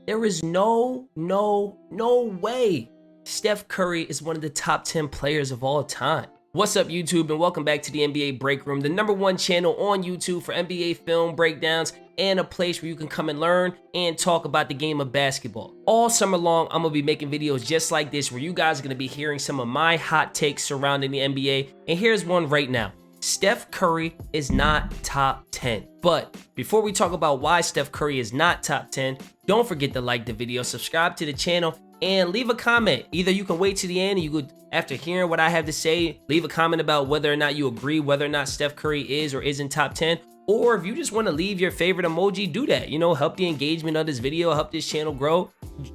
There is no way Steph Curry is one of the top 10 players of all time. What's up, YouTube, and welcome back to the NBA Breakroom, the #1 channel on YouTube for NBA film breakdowns and a place where you can come and learn and talk about the game of basketball. All summer long, I'm gonna be making videos just like this where you guys are gonna be hearing some of my hot takes surrounding the NBA, and here's one right now. Steph Curry is not top 10. But before we talk about why Steph Curry is not top 10, don't forget to like the video, subscribe to the channel, and leave a comment. Either you can wait to the end and you could, after hearing what I have to say, leave a comment about whether or not you agree whether or not Steph Curry is or isn't top 10. Or if you just want to leave your favorite emoji, do that. You know, help the engagement of this video, help this channel grow.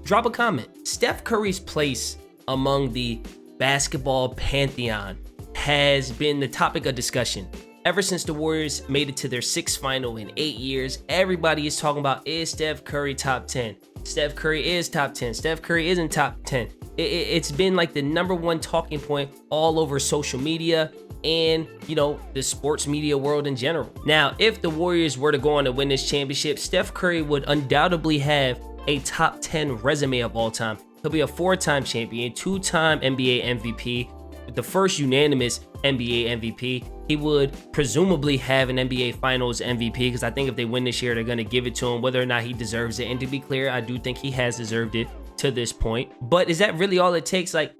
Drop a comment. Steph Curry's place among the basketball pantheon has been the topic of discussion. Ever since the Warriors made it to their 6th final in 8 years, everybody is talking about, is Steph Curry top 10? Steph Curry is top 10. Steph Curry isn't top 10. It's been like the #1 talking point all over social media and, you know, the sports media world in general. Now, if the Warriors were to go on to win this championship, Steph Curry would undoubtedly have a top 10 resume of all time. He'll be a 4-time champion, 2-time NBA MVP, the first unanimous NBA MVP. He would presumably have an NBA Finals MVP because I think if they win this year, they're going to give it to him, whether or not he deserves it. And to be clear, I do think he has deserved it to this point. But is that really all it takes? Like,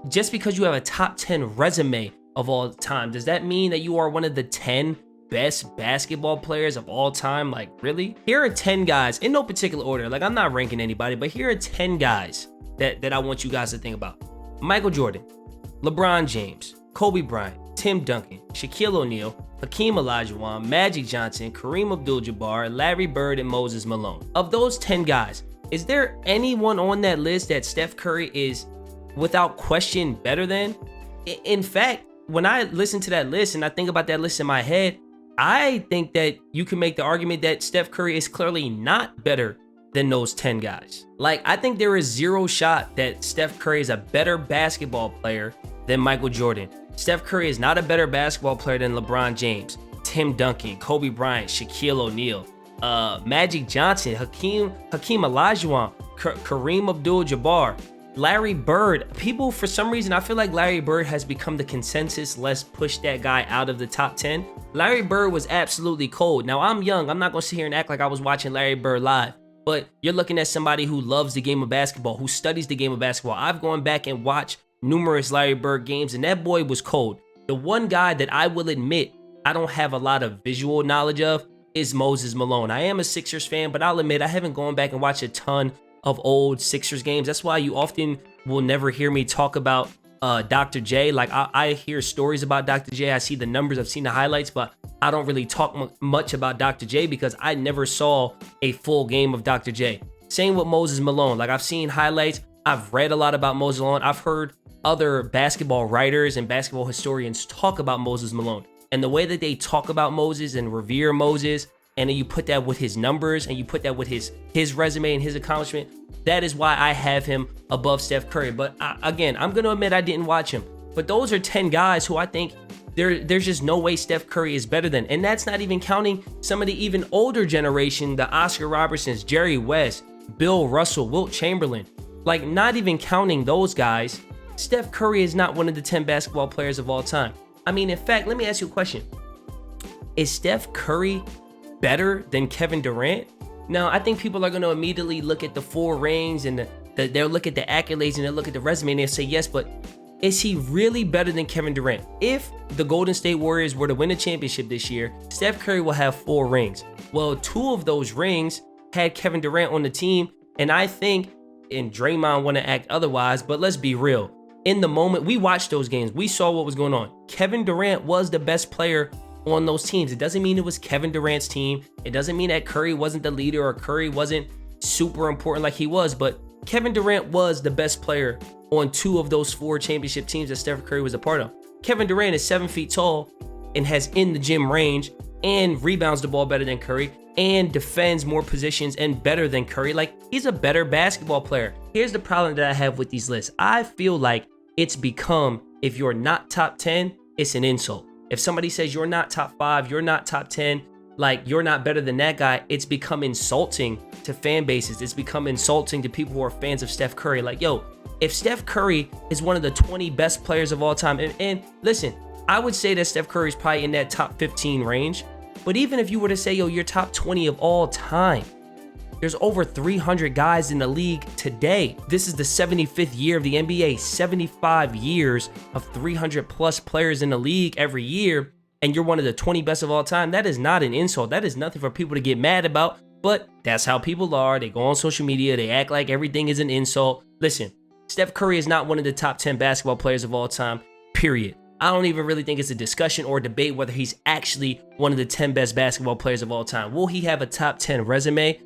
just because you have a top 10 resume of all time, does that mean that you are one of the 10 best basketball players of all time? Like, really? Here are 10 guys in no particular order. Like, I'm not ranking anybody, but here are 10 guys that I want you guys to think about. Michael Jordan, LeBron James, Kobe Bryant, Tim Duncan, Shaquille O'Neal, Hakeem Olajuwon, Magic Johnson, Kareem Abdul-Jabbar, Larry Bird, and Moses Malone. Of those 10 guys, is there anyone on that list that Steph Curry is without question better than? In fact, when I listen to that list and I think about that list in my head, I think that you can make the argument that Steph Curry is clearly not better than those 10 guys. Like, I think there is zero shot that Steph Curry is a better basketball player than Michael Jordan. Steph Curry is not a better basketball player than LeBron James, Tim Duncan, Kobe Bryant, Shaquille O'Neal, Magic Johnson, Hakeem Olajuwon, Kareem Abdul-Jabbar, Larry Bird. People, for some reason, I feel like Larry Bird has become the consensus. Let's push that guy out of the top 10. Larry Bird was absolutely cold. Now, I'm young. I'm not going to sit here and act like I was watching Larry Bird live. But you're looking at somebody who loves the game of basketball, who studies the game of basketball. I've gone back and watched numerous Larry Bird games, and that boy was cold. The one guy that I will admit I don't have a lot of visual knowledge of is Moses Malone. I am a Sixers fan, but I'll admit I haven't gone back and watched a ton of old Sixers games. That's why you often will never hear me talk about Dr. J. Like, I hear stories about Dr. J. I see the numbers, I've seen the highlights, but I don't really talk much about Dr. J because I never saw a full game of Dr. J. Same with Moses Malone. Like, I've seen highlights. I've read a lot about Moses Malone. I've heard other basketball writers and basketball historians talk about Moses Malone. And the way that they talk about Moses and revere Moses, and then you put that with his numbers and you put that with his resume and his accomplishment, that is why I have him above Steph Curry. But again, I'm going to admit I didn't watch him. But those are 10 guys who I think there's just no way Steph Curry is better than. And that's not even counting some of the even older generation, the Oscar Robertsons, Jerry West, Bill Russell, Wilt Chamberlain. Like, not even counting those guys, Steph Curry is not one of the 10 basketball players of all time. I mean, in fact, let me ask you a question. Is Steph Curry better than Kevin Durant? Now, I think people are going to immediately look at the 4 rings and they'll look at the accolades and they'll look at the resume and they'll say yes, but is he really better than Kevin Durant? If the Golden State Warriors were to win a championship this year, Steph Curry will have 4 rings. Well, 2 of those rings had Kevin Durant on the team, and I think, and Draymond want to act otherwise, but let's be real. In the moment, we watched those games. We saw what was going on. Kevin Durant was the best player on those teams. It doesn't mean it was Kevin Durant's team. It doesn't mean that Curry wasn't the leader or Curry wasn't super important like he was, but Kevin Durant was the best player on 2 of those 4 championship teams that Steph Curry was a part of. Kevin Durant is 7 feet tall and has in the gym range and rebounds the ball better than Curry and defends more positions and better than Curry. Like, he's a better basketball player. Here's the problem that I have with these lists. I feel like it's become, if you're not top 10, it's an insult. If somebody says you're not top 5, you're not top 10, like you're not better than that guy, it's become insulting to fan bases. It's become insulting to people who are fans of Steph Curry. Like, yo, if Steph Curry is one of the 20 best players of all time, and listen, I would say that Steph Curry is probably in that top 15 range. But even if you were to say, yo, you're top 20 of all time, there's over 300 guys in the league today. This is the 75th year of the NBA, 75 years of 300 plus players in the league every year, and you're one of the 20 best of all time. That is not an insult. That is nothing for people to get mad about, but that's how people are. They go on social media, they act like everything is an insult. Listen, Steph Curry is not one of the top 10 basketball players of all time, period. I don't even really think it's a discussion or debate whether he's actually one of the 10 best basketball players of all time. Will he have a top 10 resume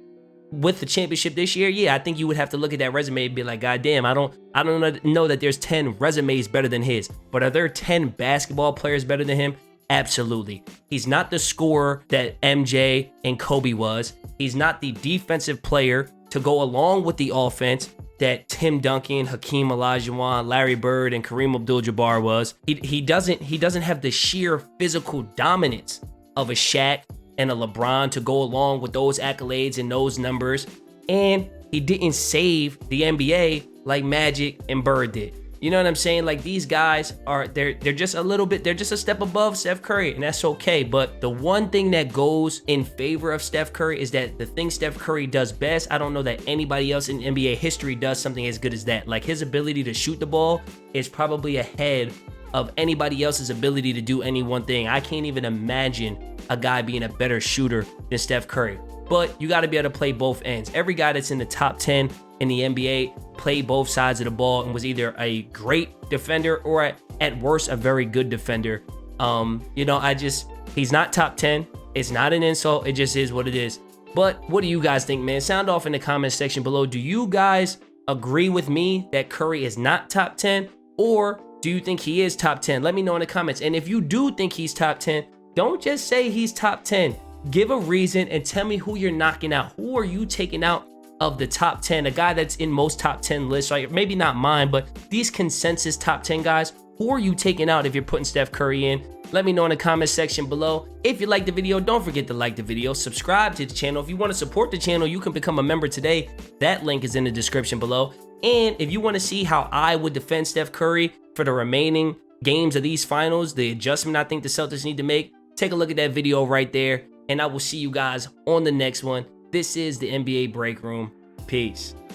with the championship this year? Yeah, I think you would have to look at that resume and be like, God damn, I don't know that there's 10 resumes better than his. But are there 10 basketball players better than him? Absolutely. He's not the scorer that MJ and Kobe was. He's not the defensive player to go along with the offense that Tim Duncan, Hakeem Olajuwon, Larry Bird, and Kareem Abdul-Jabbar was. He doesn't have the sheer physical dominance of a Shaq and a LeBron to go along with those accolades and those numbers. And he didn't save the NBA like Magic and Bird did. You know what I'm saying? Like, these guys they're just a step above Steph Curry, and that's okay. But the one thing that goes in favor of Steph Curry is that the thing Steph Curry does best, I don't know that anybody else in NBA history does something as good as that. Like, his ability to shoot the ball is probably ahead of anybody else's ability to do any one thing. I can't even imagine a guy being a better shooter than Steph Curry. But you got to be able to play both ends. Every guy that's in the top 10 in the NBA played both sides of the ball and was either a great defender or at worst a very good defender. He's not top 10. It's not an insult. It just is what it is. But what do you guys think, man? Sound off in the comment section below. Do you guys agree with me that Curry is not top 10, or do you think he is top 10? Let me know in the comments. And if you do think he's top 10, don't just say he's top 10. Give a reason and tell me who you're knocking out. Who are you taking out of the top 10? A guy that's in most top 10 lists, like maybe not mine, but these consensus top 10 guys, who are you taking out if you're putting Steph Curry in? Let me know in the comment section below. If you liked the video, don't forget to like the video, subscribe to the channel. If you want to support the channel, you can become a member today. That link is in the description below. And if you want to see how I would defend Steph Curry for the remaining games of these finals, the adjustment I think the Celtics need to make, take a look at that video right there. And I will see you guys on the next one. This is the NBA Break Room. Peace.